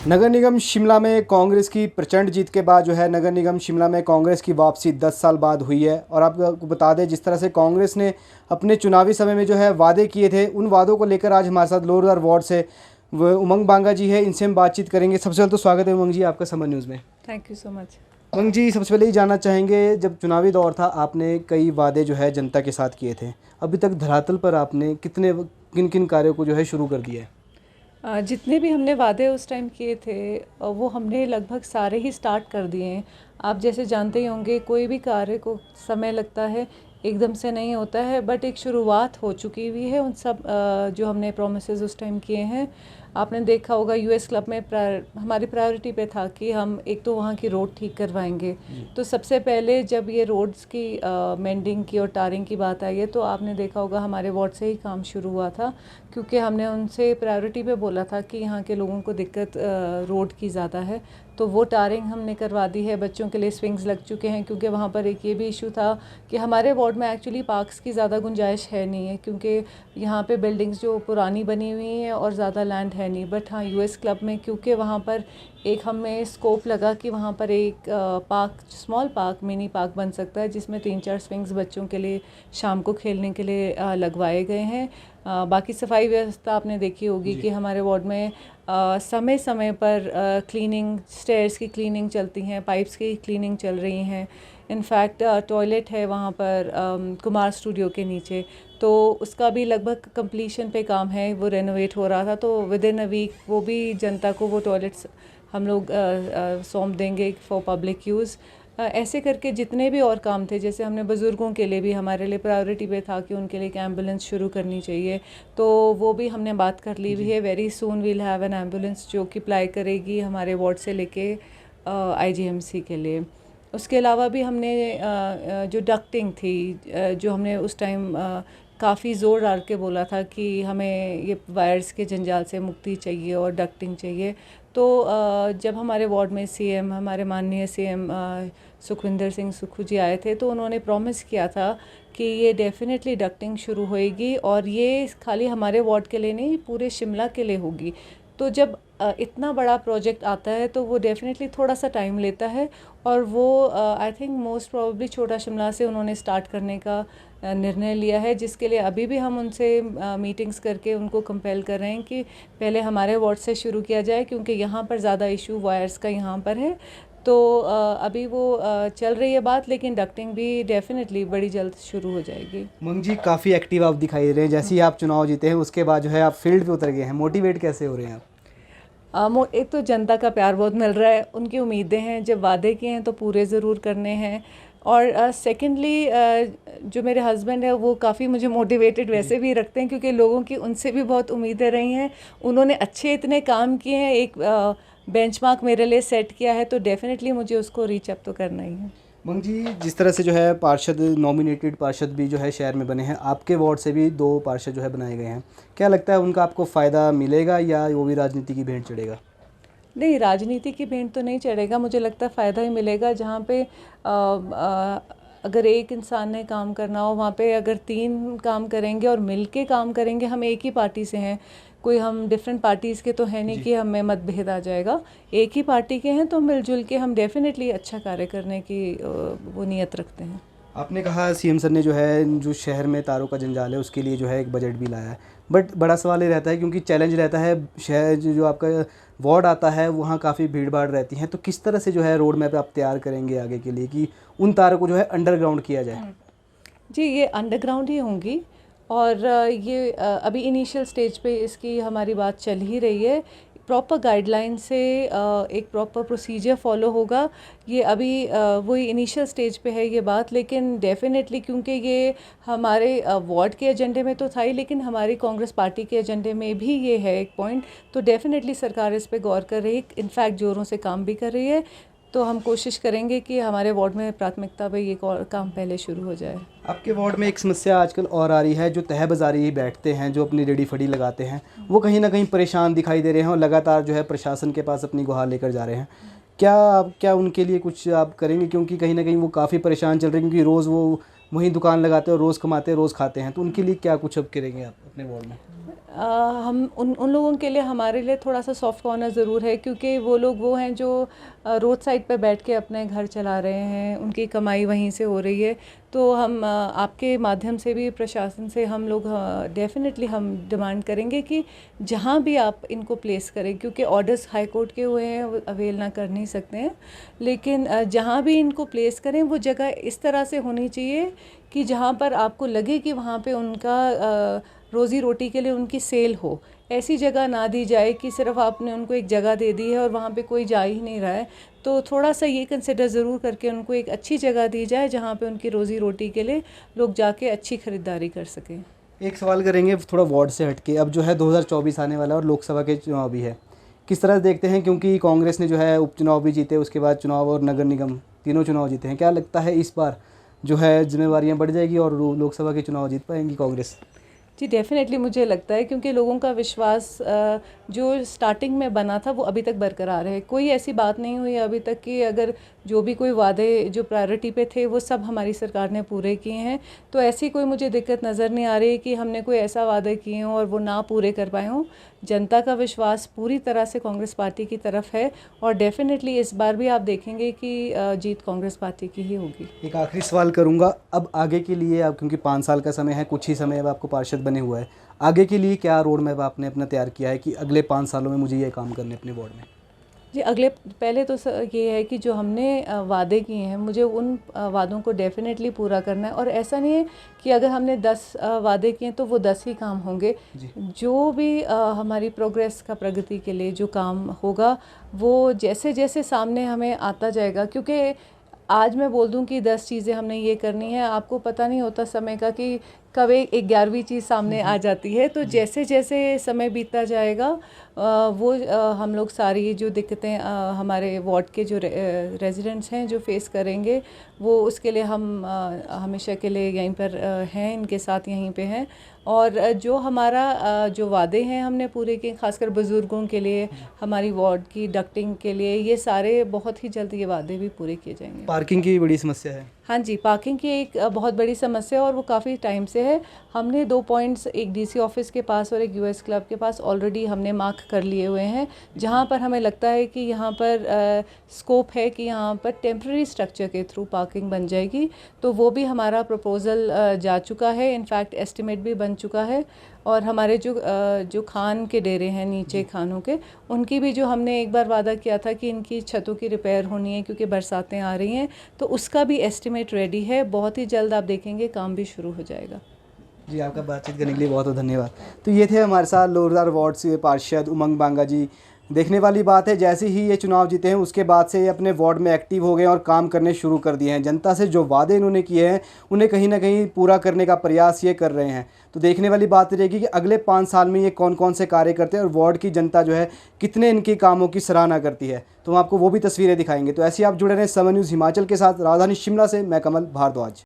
नगर निगम शिमला में कांग्रेस की प्रचंड जीत के बाद जो है नगर निगम शिमला में कांग्रेस की वापसी 10 साल बाद हुई है। और आपको बता दें, जिस तरह से कांग्रेस ने अपने चुनावी समय में जो है वादे किए थे, उन वादों को लेकर आज हमारे साथ लोअर वार्ड से उमंग बांगा जी है, इनसे हम बातचीत करेंगे। सबसे पहले तो स्वागत है उमंग जी आपका समर न्यूज़ में। Thank you so much. Umang ji, सबसे पहले ये जानना चाहेंगे, जब चुनावी दौर था आपने कई वादे जो है जनता के साथ किए थे, अभी तक धरातल पर आपने किन किन कार्यों को जो है शुरू कर दिया है? जितने भी हमने वादे उस टाइम किए थे वो हमने लगभग सारे ही स्टार्ट कर दिए हैं। आप जैसे जानते ही होंगे, कोई भी कार्य को समय लगता है, एकदम से नहीं होता है, बट एक शुरुआत हो चुकी हुई है। उन सब जो हमने प्रोमिसेस उस टाइम किए हैं, आपने देखा होगा यूएस क्लब में हमारी प्रायोरिटी पे था कि हम एक तो वहाँ की रोड ठीक करवाएंगे। तो सबसे पहले जब ये रोड्स की मेंडिंग की और टारिंग की बात आई है, तो आपने देखा होगा हमारे वार्ड से ही काम शुरू हुआ था, क्योंकि हमने उनसे प्रायोरिटी पे बोला था कि यहाँ के लोगों को दिक्कत रोड की ज़्यादा है। तो वो टारिंग हमने करवा दी है। बच्चों के लिए स्विंग्स लग चुके हैं, क्योंकि वहाँ पर एक ये भी इशू था कि हमारे वार्ड में एक्चुअली पार्क्स की ज़्यादा गुंजाइश है नहीं है, क्योंकि यहाँ पे बिल्डिंग्स जो पुरानी बनी हुई हैं और ज़्यादा लैंड है नहीं। बट हाँ, यूएस क्लब में क्योंकि वहाँ पर एक हमें स्कोप लगा कि वहाँ पर एक park, small park, mini park बन सकता है, जिसमें 3-4 स्विंग्स बच्चों के लिए शाम को खेलने के लिए लगवाए गए हैं। बाकी सफाई व्यवस्था आपने देखी होगी कि हमारे वार्ड में समय समय पर क्लीनिंग, स्टेयर्स की क्लीनिंग चलती हैं, पाइप्स की क्लीनिंग चल रही हैं। इनफैक्ट टॉयलेट है वहाँ पर कुमार स्टूडियो के नीचे, तो उसका भी लगभग कंप्लीशन पे काम है, वो रेनोवेट हो रहा था। तो विद इन अ वीक वो भी जनता को वो टॉयलेट्स हम लोग सौंप देंगे फॉर पब्लिक यूज़। ऐसे करके जितने भी और काम थे, जैसे हमने बुज़ुर्गों के लिए भी, हमारे लिए प्रायोरिटी पे था कि उनके लिए एक एम्बुलेंस शुरू करनी चाहिए, तो वो भी हमने बात कर ली हुई है। Very soon will have an ambulance जो कि अप्लाई करेगी हमारे वार्ड से लेके आईजीएमसी के लिए। उसके अलावा भी हमने जो डक्टिंग थी, जो हमने उस टाइम काफ़ी ज़ोर डाल के बोला था कि हमें ये वायर्स के जंजाल से मुक्ति चाहिए और डक्टिंग चाहिए। तो जब हमारे वार्ड में सीएम, हमारे माननीय सीएम सुखविंदर सिंह सुक्खू जी आए थे, तो उन्होंने प्रॉमिस किया था कि ये डेफिनेटली डक्टिंग शुरू होएगी, और ये खाली हमारे वार्ड के लिए नहीं, पूरे शिमला के लिए होगी। तो जब इतना बड़ा प्रोजेक्ट आता है तो वो डेफिनेटली थोड़ा सा टाइम लेता है, और वो आई थिंक मोस्ट प्रोबेबली छोटा शिमला से उन्होंने स्टार्ट करने का निर्णय लिया है, जिसके लिए अभी भी हम उनसे मीटिंग्स करके उनको कंपेल कर रहे हैं कि पहले हमारे वार्ड से शुरू किया जाए, क्योंकि यहाँ पर ज़्यादा इशू वायर्स का यहाँ पर है। तो अभी वो चल रही है बात, लेकिन डक्टिंग भी डेफिनेटली बड़ी जल्द शुरू हो जाएगी। उमंग जी, काफ़ी एक्टिव आप दिखाई दे रहे हैं। जैसे ही आप चुनाव जीते हैं उसके बाद जो है आप फील्ड पे उतर गए हैं, मोटिवेट कैसे हो रहे हैं आप? एक तो जनता का प्यार बहुत मिल रहा है, उनकी उम्मीदें हैं, जब वादे किए हैं तो पूरे ज़रूर करने हैं। और सेकेंडली जो मेरे हस्बैंड है वो काफ़ी मुझे मोटिवेटेड वैसे भी रखते हैं, क्योंकि लोगों की उनसे भी बहुत उम्मीदें रही हैं। उन्होंने अच्छे इतने काम किए हैं, एक बेंचमार्क मेरे लिए सेट किया है, तो डेफिनेटली मुझे उसको रीच अप तो करना ही है। उमंग जी, जिस तरह से जो है पार्षद, नॉमिनेटेड पार्षद भी जो है शहर में बने हैं, आपके वार्ड से भी 2 पार्षद जो है बनाए गए हैं, क्या लगता है उनका आपको फ़ायदा मिलेगा या वो भी राजनीति की भेंट चढ़ेगा? नहीं, राजनीति की भेंट तो नहीं चढ़ेगा, मुझे लगता है फ़ायदा ही मिलेगा। जहाँ पे अगर एक इंसान ने काम करना हो, वहाँ पे अगर 3 काम करेंगे और मिल के काम करेंगे, हम एक ही पार्टी से हैं, कोई हम डिफरेंट पार्टीज़ के तो है नहीं कि हमें मतभेद आ जाएगा। एक ही पार्टी के हैं तो मिलजुल के हम डेफिनेटली अच्छा कार्य करने की वो नीयत रखते हैं। आपने कहा सीएम सर ने जो है, जो शहर में तारों का जंजाल है उसके लिए जो है एक बजट भी लाया है, बट बड़ा सवाल ये रहता है, क्योंकि चैलेंज रहता है, शहर जो आपका वार्ड आता है वहाँ काफ़ी भीड़ भाड़ रहती है, तो किस तरह से जो है रोड मैप आप तैयार करेंगे आगे के लिए कि उन तारों को जो है अंडरग्राउंड किया जाए? जी, ये अंडरग्राउंड ही होंगी, और ये अभी इनिशियल स्टेज पे इसकी हमारी बात चल ही रही है। प्रॉपर गाइडलाइन से एक प्रॉपर प्रोसीजर फॉलो होगा। ये अभी वही इनिशियल स्टेज पे है ये बात, लेकिन डेफिनेटली क्योंकि ये हमारे वार्ड के एजेंडे में तो था ही, लेकिन हमारी कांग्रेस पार्टी के एजेंडे में भी ये है एक पॉइंट, तो डेफिनेटली सरकार इस पे गौर कर रही है, इनफैक्ट ज़ोरों से काम भी कर रही है। तो हम कोशिश करेंगे कि हमारे वार्ड में प्राथमिकता पे ये काम पहले शुरू हो जाए। आपके वार्ड में एक समस्या आजकल और आ रही है, जो तह बाज़ारी बैठते हैं, जो अपनी रेडी फड़ी लगाते हैं, वो कहीं ना कहीं परेशान दिखाई दे रहे हैं और लगातार जो है प्रशासन के पास अपनी गुहार लेकर जा रहे हैं। क्या उनके लिए कुछ आप करेंगे, क्योंकि कहीं ना कहीं वो काफ़ी परेशान चल रहे हैं, क्योंकि रोज़ वो वहीं दुकान लगाते हैं और रोज़ कमाते हैं रोज़ खाते हैं, तो उनके लिए क्या कुछ अब करेंगे आप अपने वार्ड में? हम उन लोगों के लिए, हमारे लिए थोड़ा सा सॉफ्ट कॉर्नर ज़रूर है, क्योंकि वो लोग वो हैं जो रोड साइड पर बैठ के अपने घर चला रहे हैं, उनकी कमाई वहीं से हो रही है। तो हम आपके माध्यम से भी प्रशासन से हम लोग डेफिनेटली हम डिमांड करेंगे कि जहाँ भी आप इनको प्लेस करें, क्योंकि ऑर्डर्स हाई कोर्ट के हुए हैं, वो अवेल ना कर नहीं सकते हैं, लेकिन जहाँ भी इनको प्लेस करें वो जगह इस तरह से होनी चाहिए कि जहाँ पर आपको लगे कि वहाँ पे उनका रोज़ी रोटी के लिए उनकी सेल हो। ऐसी जगह ना दी जाए कि सिर्फ आपने उनको एक जगह दे दी है और वहाँ पे कोई जा ही नहीं रहा है। तो थोड़ा सा ये कंसिडर ज़रूर करके उनको एक अच्छी जगह दी जाए जहाँ पे उनकी रोज़ी रोटी के लिए लोग जाके अच्छी ख़रीदारी कर सकें। एक सवाल करेंगे थोड़ा वार्ड से हटके, अब जो है 2024 आने वाला है और लोकसभा के चुनाव भी है, किस तरह से देखते हैं? क्योंकि कांग्रेस ने जो है उपचुनाव भी जीते, उसके बाद चुनाव और नगर निगम तीनों चुनाव जीते हैं, क्या लगता है इस बार जो है जिम्मेवारियां बढ़ जाएगी और लोकसभा के चुनाव जीत पाएंगी कांग्रेस? जी डेफ़िनेटली मुझे लगता है, क्योंकि लोगों का विश्वास जो स्टार्टिंग में बना था वो अभी तक बरकरार है। कोई ऐसी बात नहीं हुई अभी तक कि अगर जो भी कोई वादे जो प्रायोरिटी पे थे वो सब हमारी सरकार ने पूरे किए हैं। तो ऐसी कोई मुझे दिक्कत नज़र नहीं आ रही कि हमने कोई ऐसा वादे किए हों और वो ना पूरे कर पाए हों। जनता का विश्वास पूरी तरह से कांग्रेस पार्टी की तरफ है और डेफ़िनेटली इस बार भी आप देखेंगे कि जीत कांग्रेस पार्टी की ही होगी। एक आखिरी सवाल करूंगा, अब आगे के लिए आप, क्योंकि 5 साल का समय है, कुछ ही समय अब आपको पार्षद बने हुआ है, आगे के लिए क्या रोड मैप आपने अपना तैयार किया है कि अगले 5 सालों में मुझे ये काम करने अपने वार्ड में? जी पहले तो ये है कि जो हमने वादे किए हैं मुझे उन वादों को डेफ़िनेटली पूरा करना है। और ऐसा नहीं है कि अगर हमने 10 वादे किए तो वो 10 ही काम होंगे। जो भी हमारी प्रोग्रेस का, प्रगति के लिए जो काम होगा वो जैसे जैसे सामने हमें आता जाएगा, क्योंकि आज मैं बोल दूं कि 10 चीज़ें हमने ये करनी है, आपको पता नहीं होता समय का कि कब एक 11वीं चीज़ सामने आ जाती है। तो जैसे जैसे समय बीतता जाएगा वो हम लोग सारी जो दिक्कतें हमारे वार्ड के जो रेजिडेंट्स हैं जो फेस करेंगे, वो उसके लिए हम हमेशा के लिए यहीं पर हैं, इनके साथ यहीं पे हैं। और जो हमारा जो वादे हैं हमने पूरे किए, खासकर बुज़ुर्गों के लिए, हमारी वार्ड की डक्टिंग के लिए, ये सारे बहुत ही जल्द ये वादे भी पूरे किए जाएंगे। पार्किंग की बड़ी समस्या है। हाँ जी, पार्किंग की एक बहुत बड़ी समस्या और वो काफ़ी टाइम से है। हमने 2 पॉइंट्स, एक डीसी ऑफिस के पास और एक यूएस क्लब के पास ऑलरेडी हमने मार्क कर लिए हुए हैं, जहाँ पर हमें लगता है कि यहाँ पर स्कोप है कि यहाँ पर टेम्प्रेरी स्ट्रक्चर के थ्रू पार्किंग बन जाएगी। तो वो भी हमारा प्रपोज़ल जा चुका है, इनफैक्ट एस्टिमेट भी बन चुका है। और हमारे जो खान के डेरे हैं नीचे खानों के, उनकी भी जो हमने एक बार वादा किया था कि इनकी छतों की रिपेयर होनी है क्योंकि बरसातें आ रही हैं, तो उसका भी एस्टिमेट रेडी है। बहुत ही जल्द आप देखेंगे काम भी शुरू हो जाएगा। जी, आपका बातचीत करने के लिए बहुत बहुत धन्यवाद। तो ये थे हमारे साथ लोहरदगा वार्ड से पार्षद उमंग बांगा जी। देखने वाली बात है, जैसे ही ये चुनाव जीते हैं उसके बाद से ये अपने वार्ड में एक्टिव हो गए और काम करने शुरू कर दिए हैं। जनता से जो वादे इन्होंने किए हैं उन्हें कहीं ना कहीं पूरा करने का प्रयास ये कर रहे हैं। तो देखने वाली बात रहेगी कि अगले 5 साल में ये कौन कौन से कार्य करते हैं और वार्ड की जनता जो है कितने इनके कामों की सराहना करती है। तो हम आपको वो भी तस्वीरें दिखाएंगे। तो ऐसे ही आप जुड़े रहें समय न्यूज़ हिमाचल के साथ। राजधानी शिमला से मैं कमल भारद्वाज।